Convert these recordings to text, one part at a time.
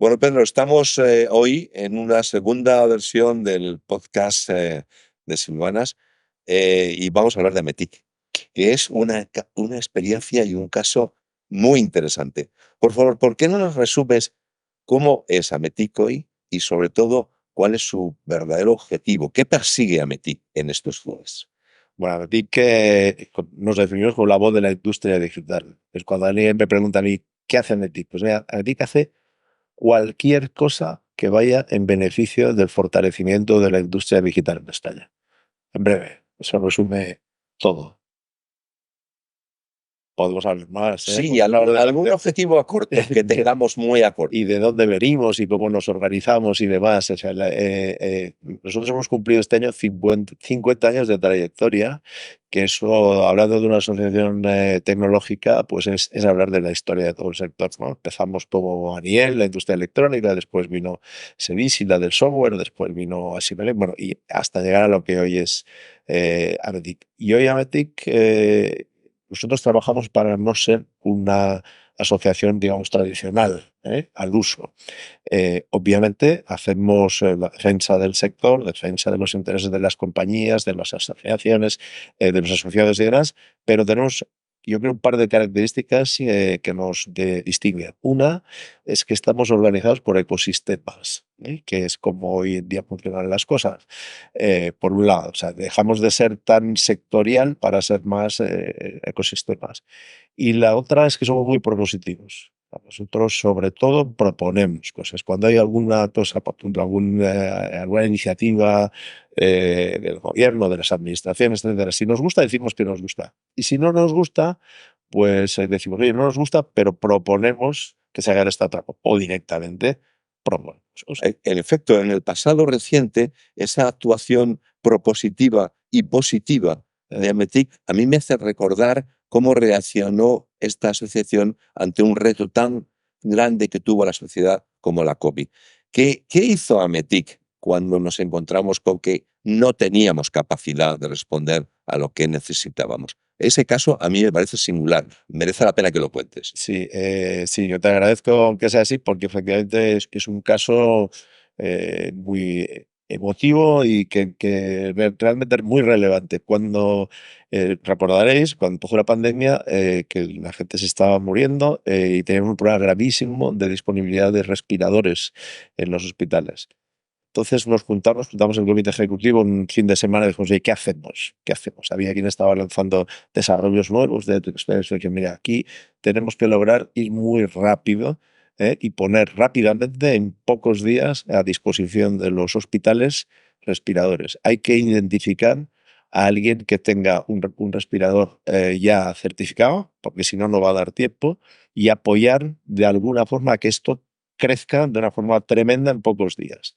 Bueno, Pedro, estamos hoy en una segunda versión del podcast de Silvanas y vamos a hablar de Ametic, que es una experiencia y un caso muy interesante. Por favor, ¿por qué no nos resumes cómo es Ametic hoy y sobre todo cuál es su verdadero objetivo? ¿Qué persigue Ametic en estos días? Bueno, Ametic nos definimos como la voz de la industria digital. Es cuando alguien me pregunta a mí, ¿qué hace Ametic? Pues mira, Ametic hace cualquier cosa que vaya en beneficio del fortalecimiento de la industria digital en España. En breve, eso resume todo. Podemos hablar más, ¿eh? Sí, algún objetivo a corto que De- tengamos muy a corto. y de dónde venimos y cómo nos organizamos y demás. O sea, nosotros hemos cumplido este año 50 años de trayectoria, que eso, hablando de una asociación tecnológica, pues es hablar de la historia de todo el sector, ¿no? Empezamos como Aniel, la industria electrónica, después vino Sevisi, la del software, después vino Asimelec, bueno, y hasta llegar a lo que hoy es Ametic. Y hoy Ametic, nosotros trabajamos para no ser una asociación, digamos, tradicional, al uso. Obviamente hacemos la defensa del sector, defensa de los intereses de las compañías, de las asociaciones, de los asociados y demás, pero tenemos, yo creo, un par de características que nos distinguen. Una es que estamos organizados por ecosistemas, que es como hoy en día funcionan las cosas. Por un lado, o sea, dejamos de ser tan sectorial para ser más ecosistemas. Y la otra es que somos muy propositivos. Nosotros, sobre todo, proponemos cosas. Cuando hay alguna cosa, por ejemplo, alguna iniciativa del gobierno, de las administraciones, etcétera, si nos gusta, decimos que nos gusta. Y si no nos gusta, pues decimos, oye, no nos gusta, pero proponemos que se haga esta otra cosa. O directamente proponemos. En efecto, en el pasado reciente, esa actuación propositiva y positiva de Ametic a mí me hace recordar cómo reaccionó esta asociación ante un reto tan grande que tuvo la sociedad como la COVID. ¿Qué hizo Ametic cuando nos encontramos con que no teníamos capacidad de responder a lo que necesitábamos? Ese caso a mí me parece singular, merece la pena que lo cuentes. Sí, sí, yo te agradezco que sea así porque efectivamente es un caso muy emotivo y que realmente es muy relevante. Cuando recordaréis, cuando empezó la pandemia, que la gente se estaba muriendo y teníamos un problema gravísimo de disponibilidad de respiradores en los hospitales. Entonces nos juntamos el comité ejecutivo un fin de semana y dijimos, oye, ¿qué hacemos? ¿Qué hacemos? Había quien estaba lanzando desarrollos nuevos de que mira, aquí tenemos que lograr ir muy rápido y poner rápidamente, en pocos días, a disposición de los hospitales respiradores. Hay que identificar a alguien que tenga un respirador ya certificado, porque si no, no va a dar tiempo, y apoyar de alguna forma a que esto crezca de una forma tremenda en pocos días.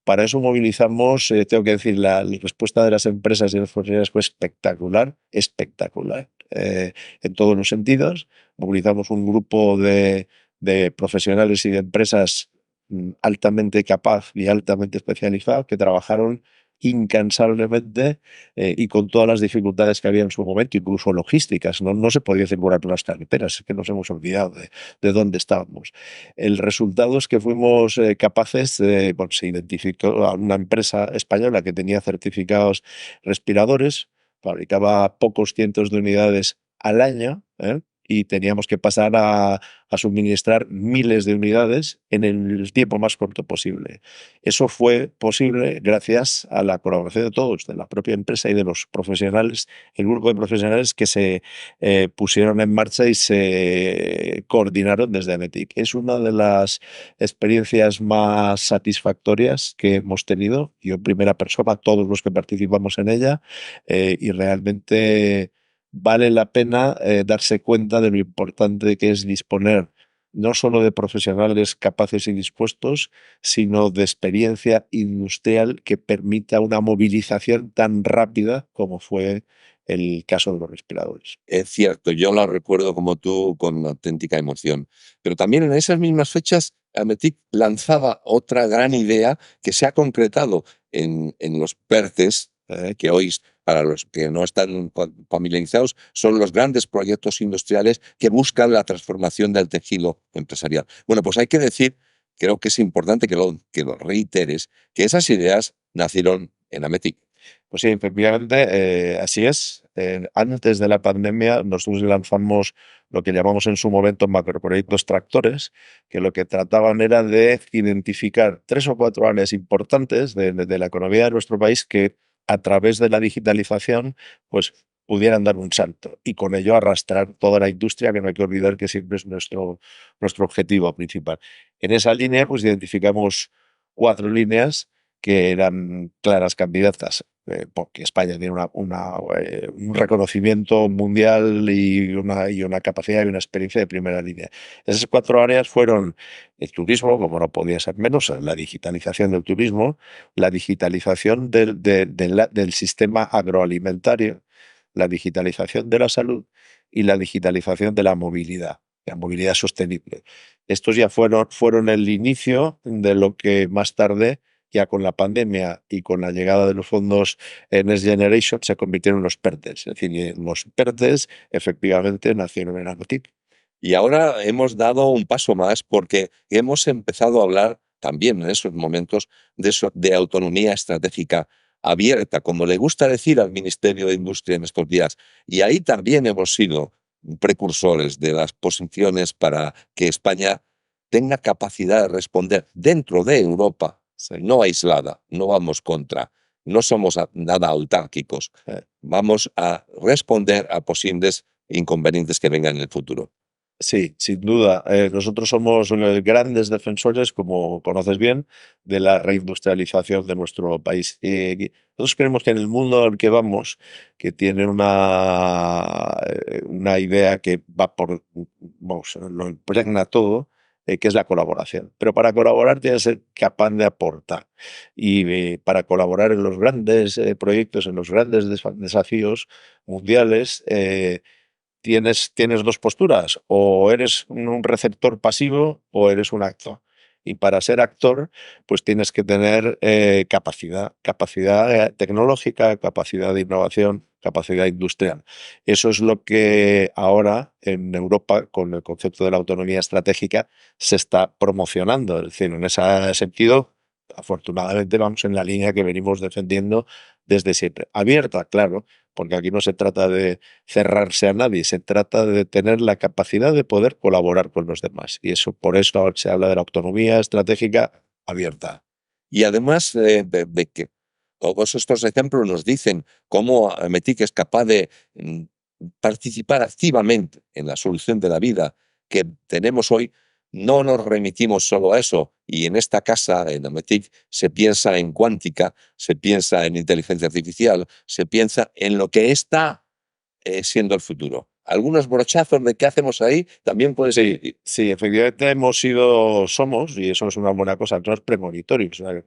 Para eso movilizamos, tengo que decir, la respuesta de las empresas y de las funcionarias fue espectacular, espectacular, en todos los sentidos. Movilizamos un grupo de profesionales y de empresas altamente capaz y altamente especializado que trabajaron incansablemente y con todas las dificultades que había en su momento, incluso logísticas. No se podía circular por las carreteras, es que nos hemos olvidado de dónde estábamos. El resultado es que fuimos capaces de, bueno, se identificó a una empresa española que tenía certificados respiradores, fabricaba pocos cientos de unidades al año, y teníamos que pasar a suministrar miles de unidades en el tiempo más corto posible. Eso fue posible gracias a la colaboración de todos, de la propia empresa y de los profesionales, el grupo de profesionales que se pusieron en marcha y se coordinaron desde Ametic. Es una de las experiencias más satisfactorias que hemos tenido, yo en primera persona, todos los que participamos en ella, y realmente vale la pena darse cuenta de lo importante que es disponer no solo de profesionales capaces y dispuestos, sino de experiencia industrial que permita una movilización tan rápida como fue el caso de los respiradores. Es cierto, yo la recuerdo como tú con auténtica emoción. Pero también en esas mismas fechas, Ametic lanzaba otra gran idea que se ha concretado en los PERTES, que hoy, para los que no están familiarizados, son los grandes proyectos industriales que buscan la transformación del tejido empresarial. Bueno, pues hay que decir creo que es importante que lo reiteres, que esas ideas nacieron en Ametic. Pues sí, efectivamente, así es. Antes de la pandemia, nosotros lanzamos lo que llamamos en su momento macroproyectos tractores, que lo que trataban era de identificar 3 o 4 áreas importantes de la economía de nuestro país que a través de la digitalización, pues pudieran dar un salto y con ello arrastrar toda la industria, que no hay que olvidar que siempre es nuestro objetivo principal. En esa línea, pues identificamos 4 líneas que eran claras candidatas, porque España tiene un reconocimiento mundial y una capacidad y una experiencia de primera línea. Esas 4 áreas fueron el turismo, como no podía ser menos, la digitalización del turismo, la digitalización del sistema agroalimentario, la digitalización de la salud y la digitalización de la movilidad sostenible. Estos ya fueron el inicio de lo que más tarde, ya con la pandemia y con la llegada de los fondos Next Generation, se convirtieron en los PERTES. Es decir, los PERTES efectivamente nacieron en Ametic. Y ahora hemos dado un paso más porque hemos empezado a hablar también en esos momentos de autonomía estratégica abierta, como le gusta decir al Ministerio de Industria en estos días. Y ahí también hemos sido precursores de las posiciones para que España tenga capacidad de responder dentro de Europa, no aislada, no vamos contra, no somos nada autárquicos, vamos a responder a posibles inconvenientes que vengan en el futuro. Sí, sin duda. Nosotros somos grandes defensores, como conoces bien, de la reindustrialización de nuestro país. Y nosotros creemos que en el mundo al que vamos, que tiene una idea que va vamos, lo impregna todo, que es la colaboración. Pero para colaborar tienes que ser capaz de aportar. Y para colaborar en los grandes proyectos, en los grandes desafíos mundiales, tienes 2 posturas: o eres un receptor pasivo o eres un actor. Y para ser actor, pues tienes que tener capacidad tecnológica, capacidad de innovación, capacidad industrial. Eso es lo que ahora en Europa, con el concepto de la autonomía estratégica, se está promocionando. Es decir, en ese sentido, afortunadamente vamos en la línea que venimos defendiendo desde siempre. Abierta, claro, porque aquí no se trata de cerrarse a nadie, se trata de tener la capacidad de poder colaborar con los demás. Y eso, por eso se habla de la autonomía estratégica abierta. Y además de que todos estos ejemplos nos dicen cómo Metic es capaz de participar activamente en la solución de la vida que tenemos hoy, no nos remitimos solo a eso. Y en esta casa, en Ametic, se piensa en cuántica, se piensa en inteligencia artificial, se piensa en lo que está siendo el futuro. Algunos brochazos de qué hacemos ahí también puede ser. Sí, efectivamente somos, y eso es una buena cosa, no es premonitorio, o sea,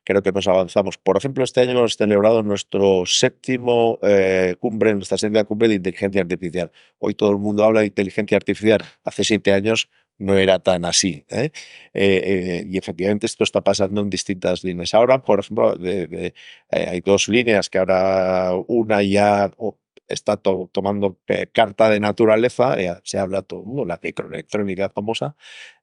creo que nos avanzamos. Por ejemplo, este año hemos celebrado nuestro séptimo nuestra séptima cumbre de inteligencia artificial. Hoy todo el mundo habla de inteligencia artificial. Hace 7 años no era tan así, ¿eh? Y efectivamente esto está pasando en distintas líneas. Ahora, por ejemplo, hay 2 líneas que ahora una ya está tomando carta de naturaleza, se habla todo el mundo, la microelectrónica famosa,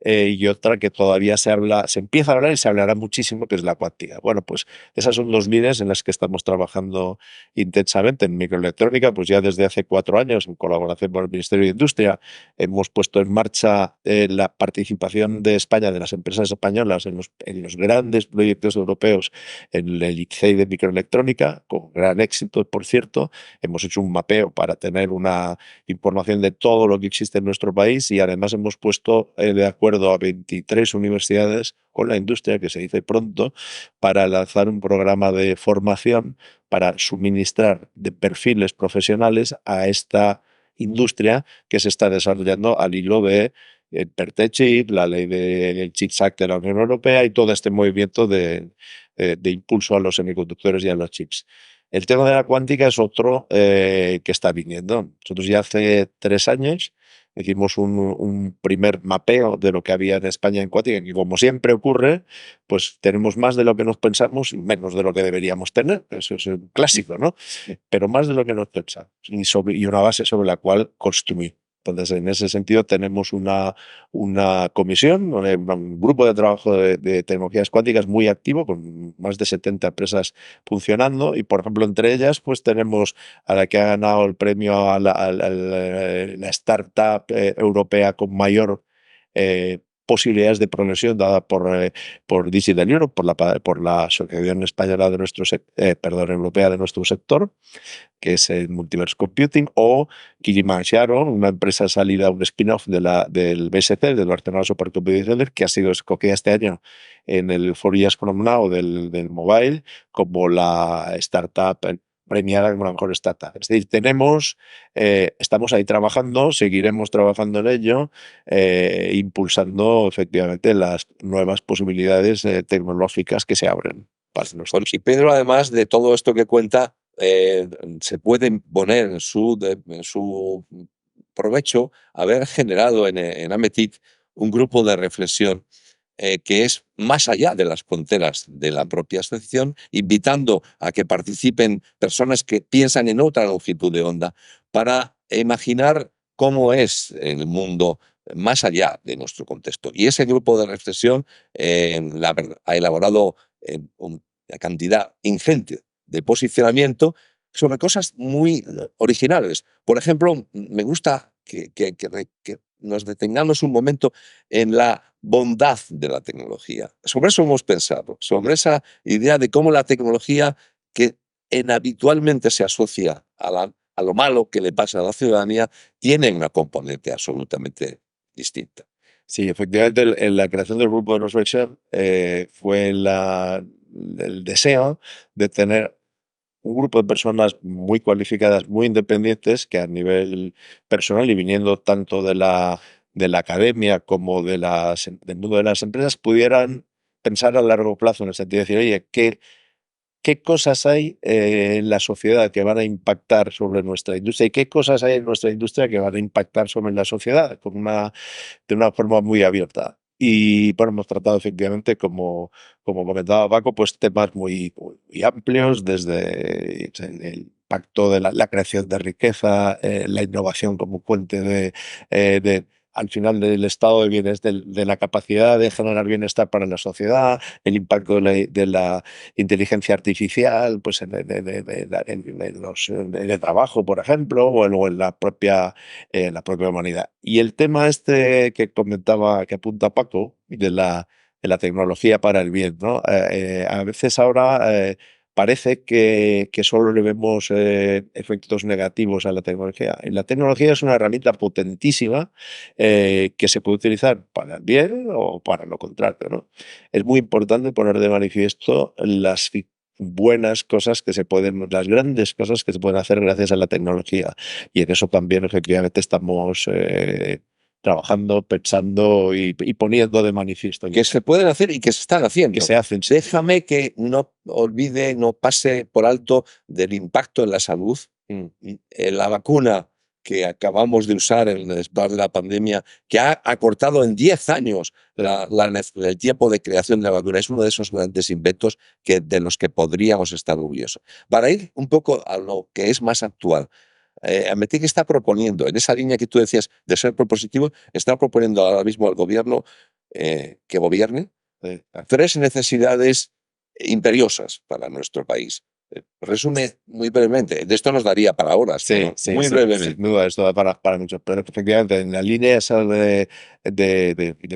y otra que todavía se empieza a hablar y se hablará muchísimo, que es la cuántica. Bueno, pues esas son 2 líneas en las que estamos trabajando intensamente. En microelectrónica, pues ya desde hace 4 años, en colaboración con el Ministerio de Industria, hemos puesto en marcha la participación de España, de las empresas españolas, en los grandes proyectos europeos, en el ICEI de microelectrónica, con gran éxito, por cierto. Hemos hecho un mapeo para tener una información de todo lo que existe en nuestro país, y además hemos puesto de acuerdo a 23 universidades con la industria, que se dice pronto, para lanzar un programa de formación para suministrar de perfiles profesionales a esta industria que se está desarrollando al hilo de PERTE-Chip, la ley del Chips Act de la Unión Europea y todo este movimiento de impulso a los semiconductores y a los chips. El tema de la cuántica es otro que está viniendo. Nosotros ya hace 3 años hicimos un primer mapeo de lo que había en España en cuántica, y como siempre ocurre, pues tenemos más de lo que nos pensamos y menos de lo que deberíamos tener. Eso es un clásico, ¿no? Pero más de lo que nos pensamos y una base sobre la cual construir. Entonces, en ese sentido, tenemos una comisión, un grupo de trabajo de tecnologías cuánticas muy activo, con más de 70 empresas funcionando. Y, por ejemplo, entre ellas, pues tenemos a la que ha ganado el premio la startup europea con mayor posibilidades de progresión dada por Digital Europe, por la Asociación Española de Europea de nuestro sector, que es el Multiverse Computing, o Kilimanjaro, una empresa salida, un spin-off del BSC, del Barcelona Supercomputing Center, que ha sido escogida este año en el 4 Years from Now del Mobile como la startup premiada como la mejor startup. Es decir, estamos ahí trabajando, seguiremos trabajando en ello, impulsando efectivamente las nuevas posibilidades tecnológicas que se abren para nosotros. Y Pedro, además de todo esto que cuenta, se puede poner en su provecho haber generado en Ametic un grupo de reflexión que es más allá de las fronteras de la propia asociación, invitando a que participen personas que piensan en otra longitud de onda para imaginar cómo es el mundo más allá de nuestro contexto. Y ese grupo de reflexión ha elaborado una cantidad ingente de posicionamiento sobre cosas muy originales. Por ejemplo, me gusta que nos detengamos un momento en la bondad de la tecnología. Sobre eso hemos pensado, sobre esa idea de cómo la tecnología, que habitualmente se asocia a lo malo que le pasa a la ciudadanía, tiene una componente absolutamente distinta. Sí, efectivamente, en la creación del grupo de reflexión fue el deseo de tener un grupo de personas muy cualificadas, muy independientes, que a nivel personal y viniendo tanto de la academia como del mundo de las empresas, pudieran pensar a largo plazo en el sentido de decir, oye, ¿qué cosas hay en la sociedad que van a impactar sobre nuestra industria? ¿Y qué cosas hay en nuestra industria que van a impactar sobre la sociedad? De una forma muy abierta. Y bueno, hemos tratado efectivamente, como comentaba Paco, pues temas muy amplios, desde el impacto de la creación de riqueza, la innovación como fuente al final del estado de bienestar, de la capacidad de generar bienestar para la sociedad, el impacto de la inteligencia artificial, pues en el trabajo, por ejemplo, o luego en la propia humanidad. Y el tema este que comentaba, que apunta Paco, de la tecnología para el bien, ¿no? A veces ahora parece que solo le vemos efectos negativos a la tecnología. Y la tecnología es una herramienta potentísima que se puede utilizar para el bien o para lo contrario, ¿no? Es muy importante poner de manifiesto buenas cosas las grandes cosas que se pueden hacer gracias a la tecnología. Y en eso también efectivamente estamos trabajando, pensando y poniendo de manifiesto. Que se pueden hacer y que se están haciendo. Que se hacen. Déjame que no olvide, no pase por alto del impacto en la salud. La vacuna que acabamos de usar después de la pandemia, que ha acortado en 10 años el tiempo de creación de la vacuna, es uno de esos grandes inventos de los que podríamos estar orgullosos. Para ir un poco a lo que es más actual, Ametic está proponiendo, en esa línea que tú decías de ser propositivo, está proponiendo ahora mismo al gobierno que gobierne 3 necesidades imperiosas para nuestro país. Resume muy brevemente, de esto nos daría para horas, Sí, muy brevemente. sin duda, esto da para mucho. Pero efectivamente, en la línea esa de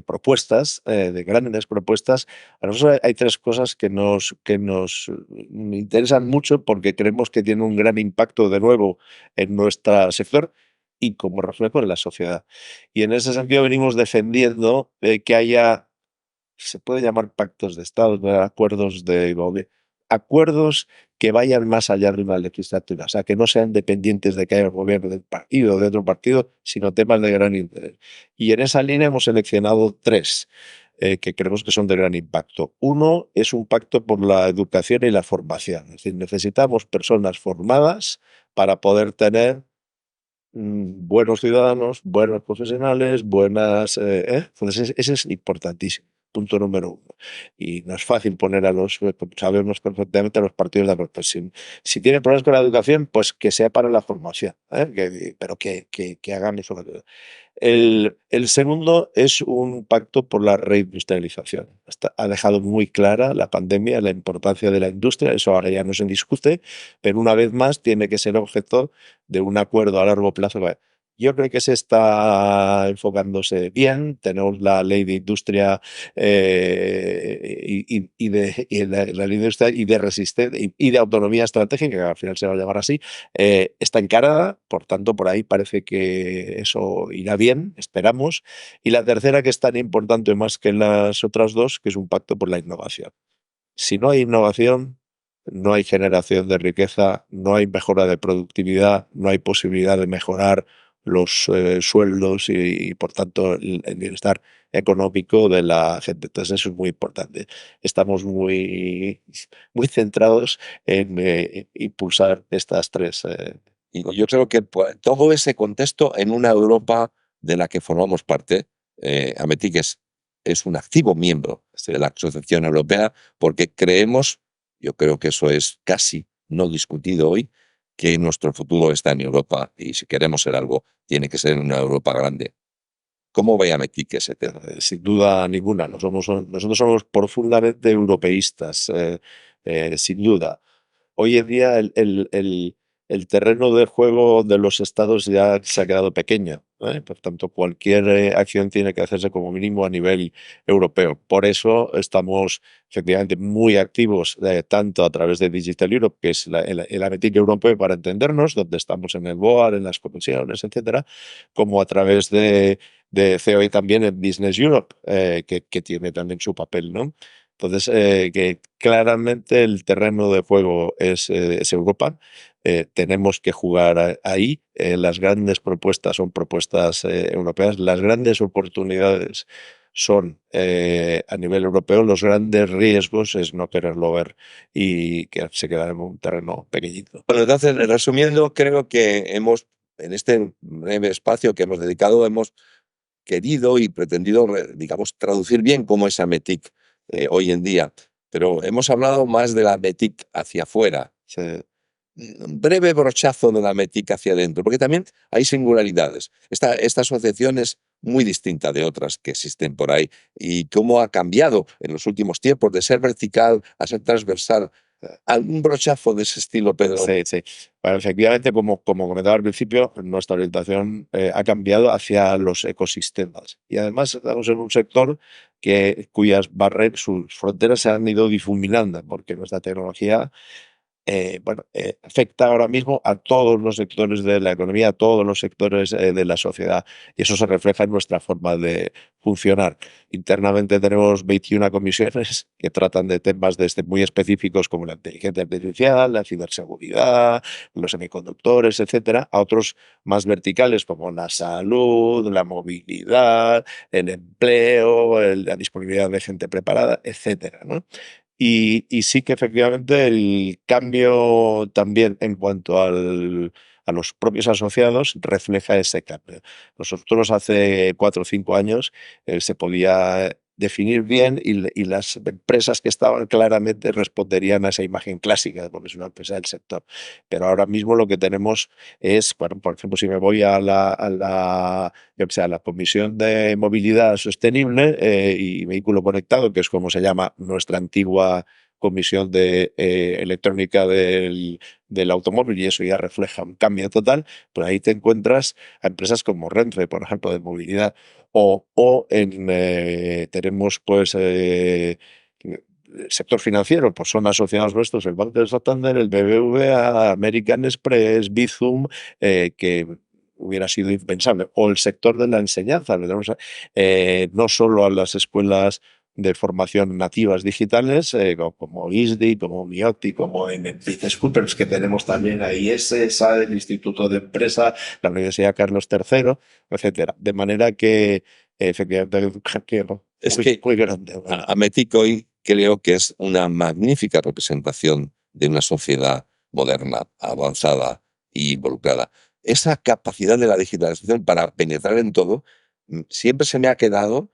propuestas, de grandes propuestas, a nosotros hay 3 cosas que nos interesan mucho porque creemos que tienen un gran impacto de nuevo en nuestro sector y como reflejo en la sociedad. Y en ese sentido venimos defendiendo que haya, se puede llamar pactos de Estado, ¿no? Acuerdos que vayan más allá de una legislatura, o sea, que no sean dependientes de que haya un gobierno del partido o de otro partido, sino temas de gran interés. Y en esa línea hemos seleccionado 3 que creemos que son de gran impacto. Uno es un pacto por la educación y la formación, es decir, necesitamos personas formadas para poder tener buenos ciudadanos, buenos profesionales, buenas. Entonces, ese es importantísimo. punto número uno. Y no es fácil poner sabemos perfectamente a los partidos de acuerdo. Pues si tienen problemas con la educación, pues que sea para la formación, ¿eh? Pero que hagan eso. El segundo es un pacto por la reindustrialización. Ha dejado muy clara la pandemia la importancia de la industria, eso ahora ya no se discute, pero una vez más tiene que ser objeto de un acuerdo a largo plazo. Yo creo que se está enfocándose bien. Tenemos la ley de industria la ley de industria y de resistencia y de autonomía estratégica, que al final se va a llamar así, está encarada. Por tanto, por ahí parece que eso irá bien, esperamos. Y la tercera, que es tan importante más que las otras dos, que es un pacto por la innovación. Si no hay innovación, no hay generación de riqueza, no hay mejora de productividad, no hay posibilidad de mejorar los sueldos por tanto, el bienestar económico de la gente. Entonces, eso es muy importante. Estamos muy centrados en impulsar estas tres. Y yo creo que todo ese contexto en una Europa de la que formamos parte, Ametic es un activo miembro de la Asociación Europea porque creemos, yo creo que eso es casi no discutido hoy, que nuestro futuro está en Europa y si queremos ser algo, tiene que ser en una Europa grande. ¿Cómo ve Ametic ese tema? Sin duda ninguna. Nosotros somos profundamente europeístas, sin duda. Hoy en día el terreno de juego de los estados ya se ha quedado pequeño, ¿eh? Por tanto, cualquier acción tiene que hacerse como mínimo a nivel europeo. Por eso estamos efectivamente muy activos, tanto a través de Digital Europe, que es el AMETIC europeo para entendernos, donde estamos en el BOAR, en las comisiones, etcétera, como a través de COE también en Business Europe, que tiene también su papel, ¿no? Entonces, que claramente el terreno de juego es Europa. Tenemos que jugar ahí. Las grandes propuestas son propuestas europeas. Las grandes oportunidades son a nivel europeo. Los grandes riesgos es no quererlo ver y que se queda en un terreno pequeñito. Bueno, entonces, resumiendo, creo que en este breve espacio que hemos dedicado, hemos querido y pretendido, digamos, traducir bien cómo es Ametic hoy en día. Pero hemos hablado más de la Ametic hacia afuera. Un breve brochazo de la Ametic hacia adentro, porque también hay singularidades. Esta asociación es muy distinta de otras que existen por ahí y cómo ha cambiado en los últimos tiempos de ser vertical a ser transversal. ¿Algún brochazo de ese estilo, Pedro? Sí, sí. Bueno, efectivamente, como comentaba al principio, nuestra orientación ha cambiado hacia los ecosistemas. Y además estamos en un sector cuyas barreras, sus fronteras se han ido difuminando, porque nuestra tecnología afecta ahora mismo a todos los sectores de la economía, a todos los sectores de la sociedad. Y eso se refleja en nuestra forma de funcionar. Internamente tenemos 21 comisiones que tratan de temas muy específicos como la inteligencia artificial, la ciberseguridad, los semiconductores, etcétera, a otros más verticales como la salud, la movilidad, el empleo, la disponibilidad de gente preparada, etcétera, ¿no? Y sí que efectivamente el cambio también en cuanto a los propios asociados refleja ese cambio. Nosotros hace 4 o 5 años se podía definir bien y las empresas que estaban claramente responderían a esa imagen clásica, porque es una empresa del sector. Pero ahora mismo lo que tenemos es, bueno, por ejemplo, si me voy yo que sé, a la Comisión de Movilidad Sostenible y Vehículo Conectado, que es como se llama nuestra antigua Comisión de Electrónica del Automóvil, y eso ya refleja un cambio total, pues ahí te encuentras a empresas como Renfe, por ejemplo, de movilidad, tenemos pues el sector financiero, pues son asociados nuestros el Banco de Santander, el BBVA, American Express, Bizum, que hubiera sido impensable. O el sector de la enseñanza, no solo a las escuelas de formación nativas digitales, como ISDI, como MIOTI, como en Business School, pero es que tenemos también a IESA, el Instituto de Empresa, la Universidad Carlos III, etcétera. De manera que efectivamente Es que muy grande. Ametic hoy creo que es una magnífica representación de una sociedad moderna, avanzada y involucrada. Esa capacidad de la digitalización para penetrar en todo siempre se me ha quedado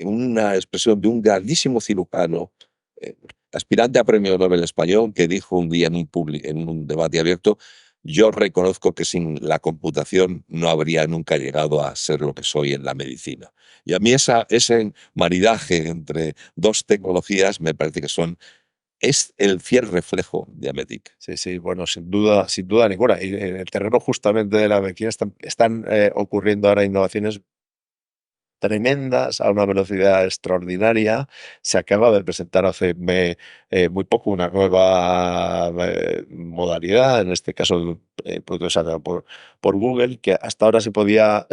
una expresión de un grandísimo cirujano, eh, aspirante a premio Nobel español, que dijo un día en un debate abierto: yo reconozco que sin la computación no habría nunca llegado a ser lo que soy en la medicina. Y a mí ese maridaje entre dos tecnologías me parece que es el fiel reflejo de Ametic. Sí, sí, bueno, sin duda ninguna. Y en el terreno justamente de la medicina están ocurriendo ahora innovaciones tremendas a una velocidad extraordinaria. Se acaba de presentar hace muy poco una nueva modalidad, en este caso procesada por Google, que hasta ahora se podía,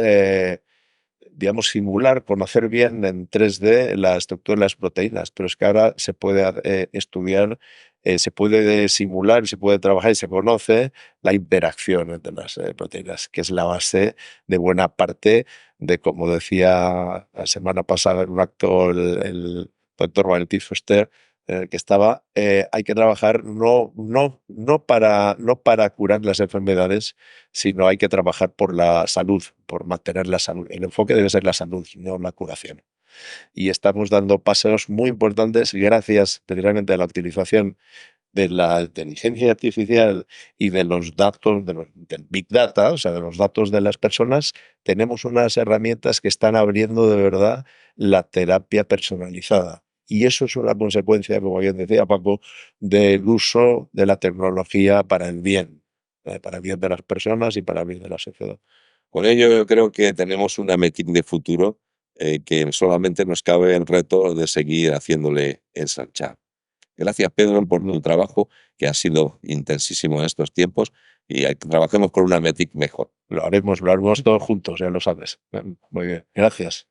digamos, simular, conocer bien en 3D la estructura de las proteínas, pero es que ahora se puede estudiar, se puede simular, se puede trabajar y se conoce la interacción entre las proteínas, que es la base de buena parte de, como decía la semana pasada en un acto el doctor Valentín Fuster, que estaba, hay que trabajar no para curar las enfermedades, sino hay que trabajar por la salud, por mantener la salud. El enfoque debe ser la salud, no la curación. Y estamos dando pasos muy importantes gracias precisamente a la utilización de la inteligencia artificial y de los datos, del Big Data, o sea, de los datos de las personas. Tenemos unas herramientas que están abriendo de verdad la terapia personalizada. Y eso es una consecuencia, como bien decía Paco, del uso de la tecnología para el bien de las personas y para el bien de la sociedad. Con ello, yo creo que tenemos una Ametic de futuro, que solamente nos cabe el reto de seguir haciéndole ensanchar. Gracias, Pedro, por tu trabajo, que ha sido intensísimo en estos tiempos, y que trabajemos con una Metic mejor. Lo haremos todos juntos, ya lo sabes. Muy bien, gracias.